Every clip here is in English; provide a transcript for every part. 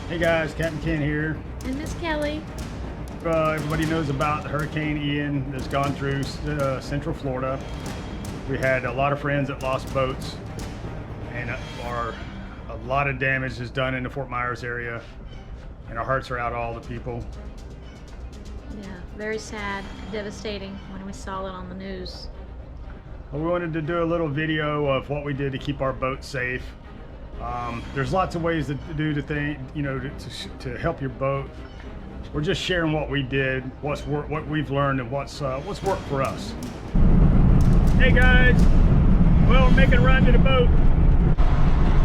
Hey guys, Captain Ken here. And Miss Kelly. Everybody knows about Hurricane Ian that's gone through Central Florida. We had a lot of friends that lost boats, and a lot of damage is done in the Fort Myers area, and our hearts are out to all the people. Yeah, very sad, devastating when we saw it on the news. Well, we wanted to do a little video of what we did to keep our boat safe. There's lots of ways to do the thing, you know, to help your boat. We're just sharing what we did, what we've learned, and what's worked for us. Hey guys, well, we're making a run to the boat.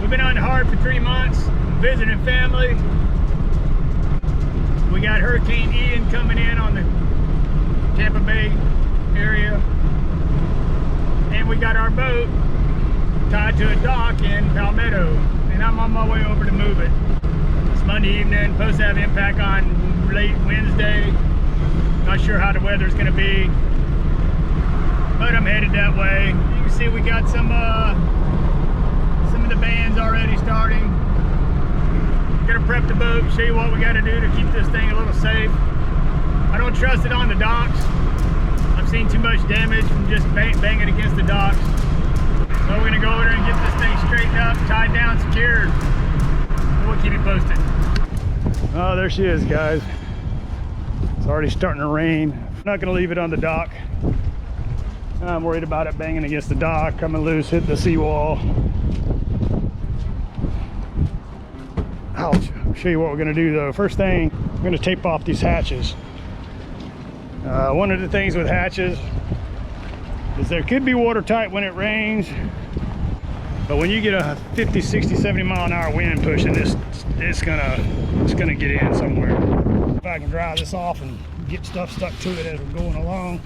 We've been on the hard for 3 months, visiting family. We got Hurricane Ian coming in on the Tampa Bay area, and we got our boat tied to a dock in Palmetto, and I'm on my way over to move it. It's Monday evening, supposed to have impact on late Wednesday. Not sure how the weather's going to be, but I'm headed that way. You can see we got some of the bands already starting. Gonna prep the boat, show you what we got to do to keep this thing a little safe. I don't trust it on the docks. I've seen too much damage from just banging against the docks. So we're gonna go over there and get this thing straightened up, tied down, secured. We'll keep you posted. Oh, there she is, guys. It's already starting to rain. I'm not gonna leave it on the dock. I'm worried about it banging against the dock, coming loose, hitting the seawall. Ouch. I'll show you what we're gonna do though. First thing, I'm gonna tape off these hatches. One of the things with hatches is there could be watertight when it rains, but when you get a 50, 60, 70 mile an hour wind pushing this, it's gonna get in somewhere. If I can dry this off and get stuff stuck to it as we're going along.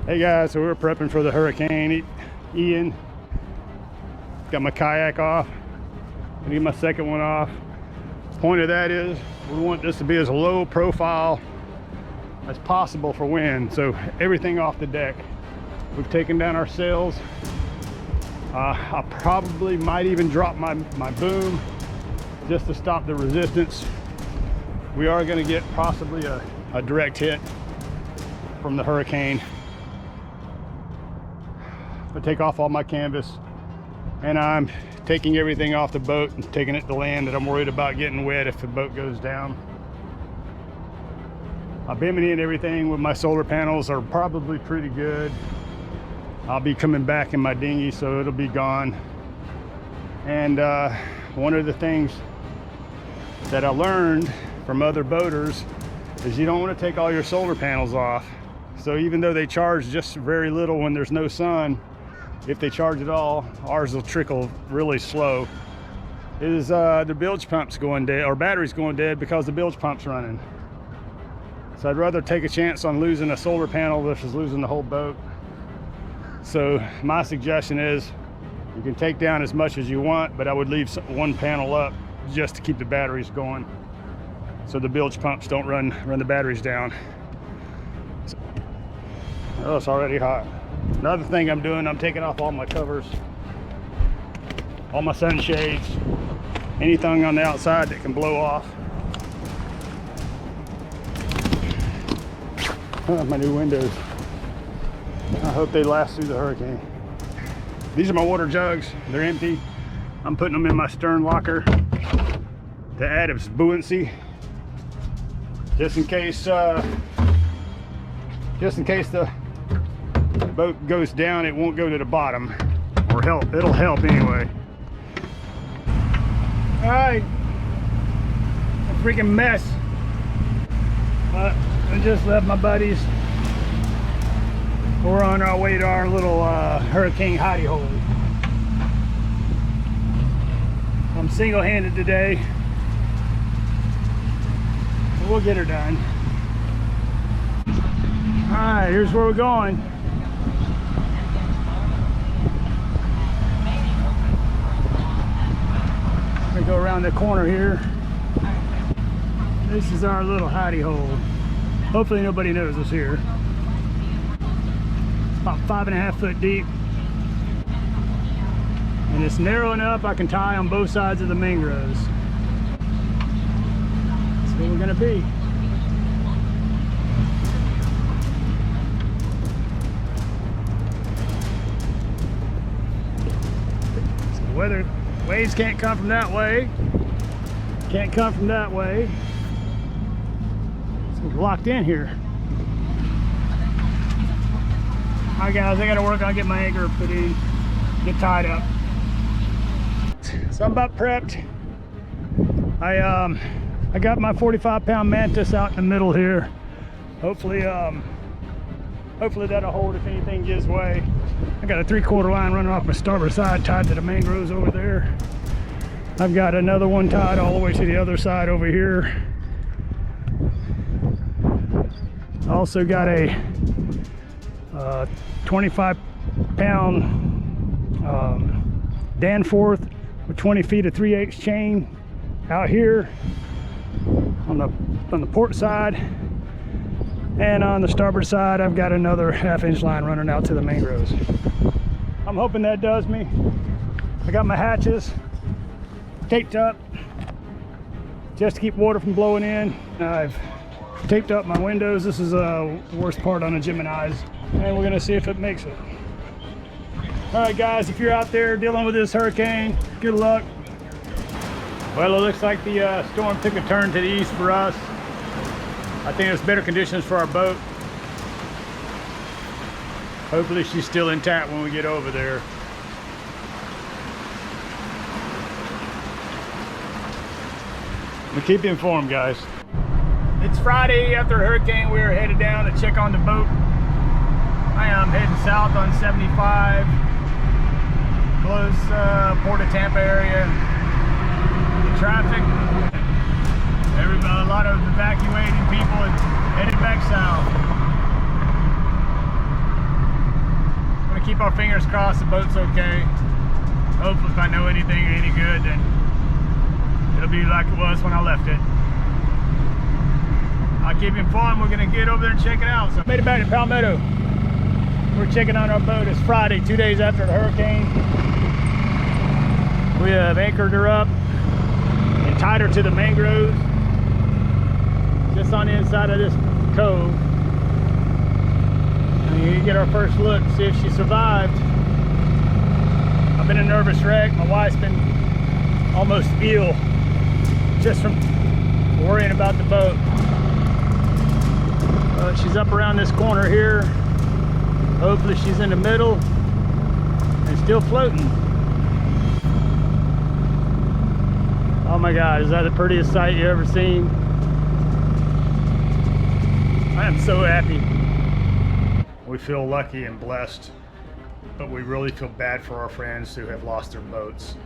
Hey guys, so we're prepping for the Hurricane Ian. Got my kayak off. Gonna get my second one off. Point of that is we want this to be as low profile as possible for wind. So everything off the deck. We've taken down our sails. I probably might even drop my boom just to stop the resistance. We are gonna get possibly a direct hit from the hurricane. I take off all my canvas, and I'm taking everything off the boat and taking it to land that I'm worried about getting wet if the boat goes down. Bimini and everything with my solar panels are probably pretty good. I'll be coming back in my dinghy, so it'll be gone. And one of the things that I learned from other boaters is you don't want to take all your solar panels off. So even though they charge just very little when there's no sun, if they charge at all, ours will trickle really slow. Is the bilge pump's going dead, or battery's going dead because the bilge pump's running. So I'd rather take a chance on losing a solar panel versus losing the whole boat. So my suggestion is you can take down as much as you want, but I would leave one panel up just to keep the batteries going, so the bilge pumps don't run the batteries down. Oh, it's already hot. Another thing I'm doing, I'm taking off all my covers, all my sunshades, anything on the outside that can blow off. Oh, my new windows. I hope they last through the hurricane. These are my water jugs. They're empty. I'm putting them in my stern locker to add its buoyancy, just in case the boat goes down, it won't go to the bottom, or it'll help anyway. All right, a freaking mess. I just left my buddies. We're on our way to our little hurricane hidey hole. I'm single-handed today. We'll get her done. All right, here's where we're going. Go around the corner here. This is our little hidey hole. Hopefully nobody knows us here. It's about 5.5 foot deep. And it's narrow enough I can tie on both sides of the mangroves. That's where we're gonna be. So whether waves can't come from that way, can't come from that way. So we're locked in here. All right guys, I gotta work on getting my anchor put in, get tied up. So I'm about prepped. I got my 45-pound mantis out in the middle here. Hopefully that'll hold if anything gives way. I got a 3/4 line running off my starboard side tied to the mangroves over there. I've got another one tied all the way to the other side over here. I also got a 25-pound Danforth with 20 feet of 3/8 chain out here on the port side, and on the starboard side I've got another 1/2 inch line running out to the mangroves. I'm hoping that does me. I got my hatches taped up just to keep water from blowing in. I've taped up my windows. This is the worst part on the Gemini's, and we're gonna see if it makes it. All right guys, if you're out there dealing with this hurricane, good luck. Well, it looks like the storm took a turn to the east for us. I think it's better conditions for our boat. Hopefully she's still intact when we get over there. We'll keep you informed, guys. It's Friday after a hurricane. We're headed down to check on the boat. I am heading south on 75, close Port of Tampa area. The traffic, a lot of evacuating people headed back south. I'm gonna keep our fingers crossed the boat's okay. Hopefully if I know anything any good, then it'll be like it was when I left it. I'll keep you informed. We're gonna get over there and check it out. So I made it back to Palmetto. We're checking on our boat. It's Friday, 2 days after the hurricane. We have anchored her up and tied her to the mangroves just on the inside of this cove. And you get our first look, see if she survived. I've been a nervous wreck. My wife's been almost ill just from worrying about the boat. She's up around this corner here. Hopefully she's in the middle and still floating. Oh my God, is that the prettiest sight you ever seen? I am so happy. We feel lucky and blessed, but we really feel bad for our friends who have lost their boats.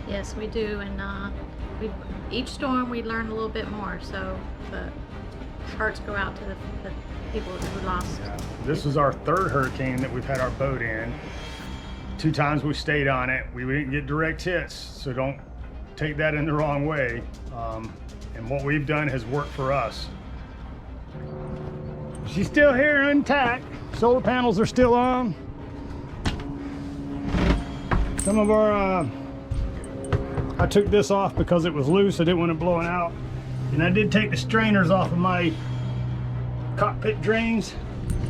Yes, we do, and each storm we learn a little bit more, so the hearts go out to the people who lost. Yeah. This is our third hurricane that we've had our boat in. 2 times we stayed on it. We didn't get direct hits, so don't take that in the wrong way. And what we've done has worked for us. She's still here intact. Solar panels are still on. Some of our, I took this off because it was loose. I didn't want it blowing out. And I did take the strainers off of my cockpit drains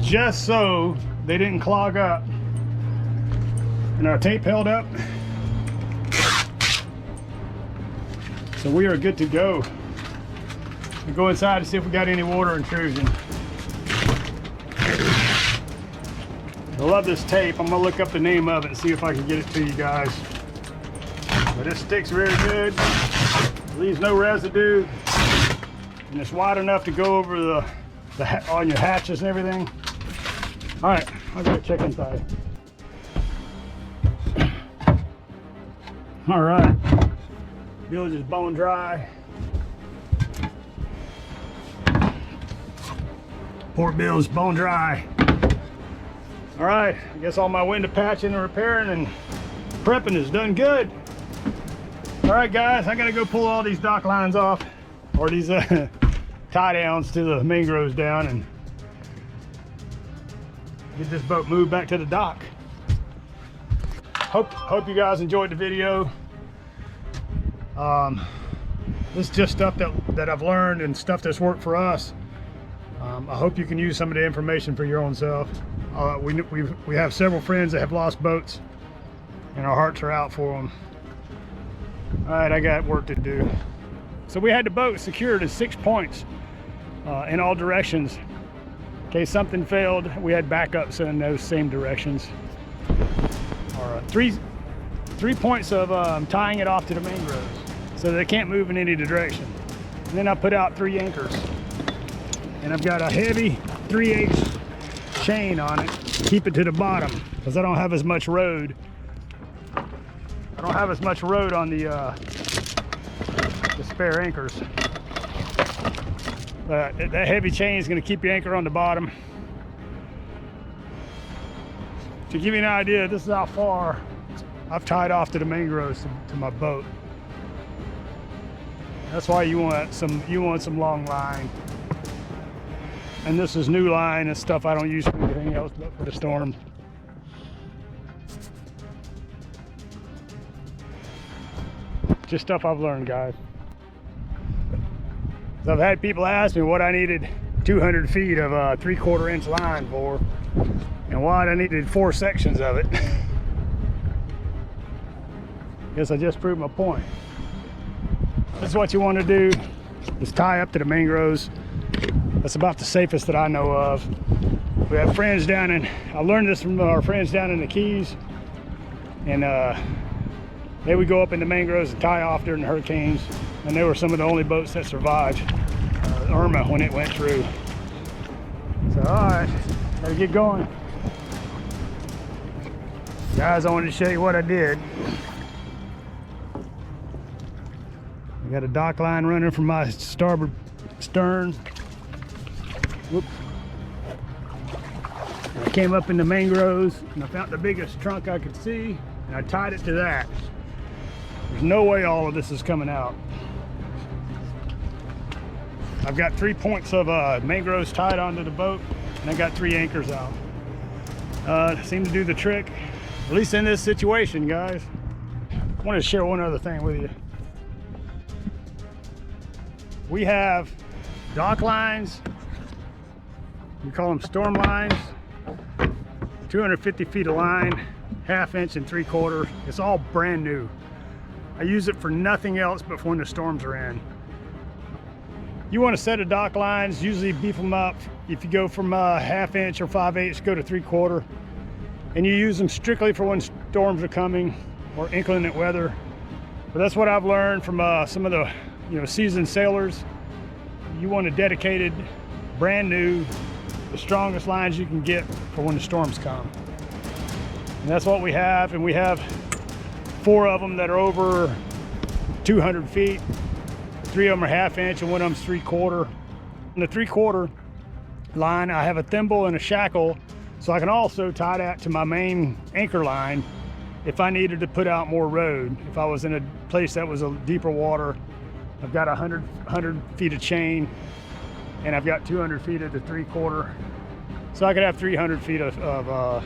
just so they didn't clog up. And our tape held up. So we are good to go. We'll go inside to see if we got any water intrusion. I love this tape. I'm gonna look up the name of it and see if I can get it to you guys. But it sticks very good. Leaves no residue. And it's wide enough to go over on your hatches and everything. All right, I'll go check inside. All right, bilge is bone dry. Port bilge bone dry. All right, I guess all my window patching and repairing and prepping is done good. All right, guys, I gotta go pull all these dock lines off, or these tie downs to the mangroves down, and get this boat moved back to the dock. Hope you guys enjoyed the video. This is just stuff that I've learned and stuff that's worked for us. I hope you can use some of the information for your own self. We have several friends that have lost boats, and our hearts are out for them. All right, I got work to do. So we had the boat secured at 6 points in all directions. In case something failed, we had backups in those same directions. All right, three points of tying it off to the mangroves so they can't move in any direction. And then I put out 3 anchors. And I've got a heavy 3/8 chain on it to keep it to the bottom because I don't have as much road. I don't have as much road on the spare anchors. That heavy chain is going to keep your anchor on the bottom. To give you an idea, this is how far I've tied off to the mangroves to my boat. That's why you want some long line. And this is new line and stuff I don't use for anything else but for the storm. Just stuff I've learned, guys. So I've had people ask me what I needed 200 feet of 3/4 inch line for, and why I needed 4 sections of it. Guess I just proved my point. This is what you want to do, is tie up to the mangroves. That's about the safest that I know of. We have friends down in, I learned this from our friends down in the Keys, and they would go up in the mangroves and tie off during the hurricanes, and they were some of the only boats that survived Irma when it went through. So all right, gotta get going. Guys, I wanted to show you what I did. I got a dock line running from my starboard stern. Whoop. I came up in the mangroves and I found the biggest trunk I could see, and I tied it to that. There's no way all of this is coming out. I've got 3 points of mangroves tied onto the boat, and I got 3 anchors out. Seemed to do the trick, at least in this situation, guys. I wanted to share one other thing with you. We have dock lines, we call them storm lines, 250 feet of line, 1/2 inch and 3/4. It's all brand new. I use it for nothing else but for when the storms are in. You want a set of dock lines, usually beef them up. If you go from 1/2 inch or 5/8, go to 3/4. And you use them strictly for when storms are coming or inclement weather. But that's what I've learned from some of the seasoned sailors. You want a dedicated, brand new, the strongest lines you can get for when the storms come. And that's what we have, and we have 4 of them that are over 200 feet. 3 of them are 1/2 inch and 1 of them's 3/4. In the 3/4 line, I have a thimble and a shackle, so I can also tie that to my main anchor line if I needed to put out more road. If I was in a place that was a deeper water, I've got 100 feet of chain, and I've got 200 feet of the 3/4. So I could have 300 feet of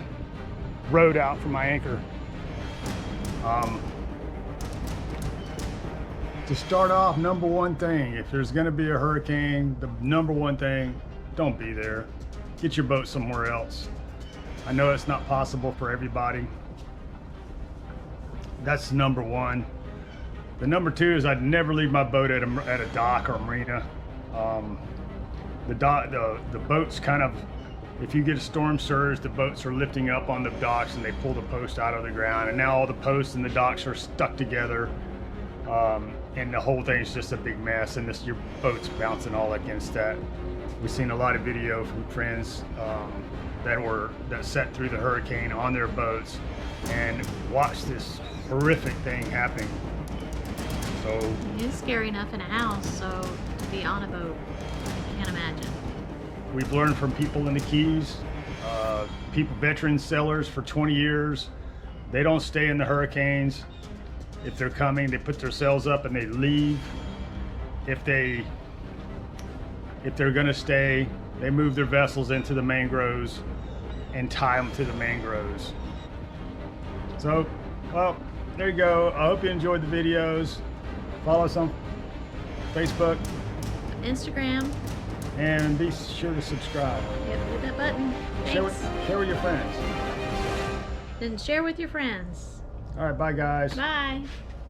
road out from my anchor. To start off, number one thing, if there's gonna be a hurricane, the number one thing, don't be there. Get your boat somewhere else. I know it's not possible for everybody. That's number one. The number 2 is I'd never leave my boat at a dock or a marina. The boats kind of, if you get a storm surge, the boats are lifting up on the docks and they pull the post out of the ground, and now all the posts and the docks are stuck together, and the whole thing's just a big mess, and your boat's bouncing all against that. We've seen a lot of video from friends that sat through the hurricane on their boats and watched this horrific thing happen. So it's scary enough in a house, so to be on a boat, I can't imagine. We've learned from people in the Keys, veteran sailors for 20 years. They don't stay in the hurricanes. If they're coming, they put their sails up and they leave. If they're gonna stay, they move their vessels into the mangroves and tie them to the mangroves. So, well, there you go. I hope you enjoyed the videos. Follow us on Facebook, Instagram. and be sure to subscribe. Yep, hit that button. Share Thanks. share with your friends. Then share with your friends. All right, bye guys. Bye.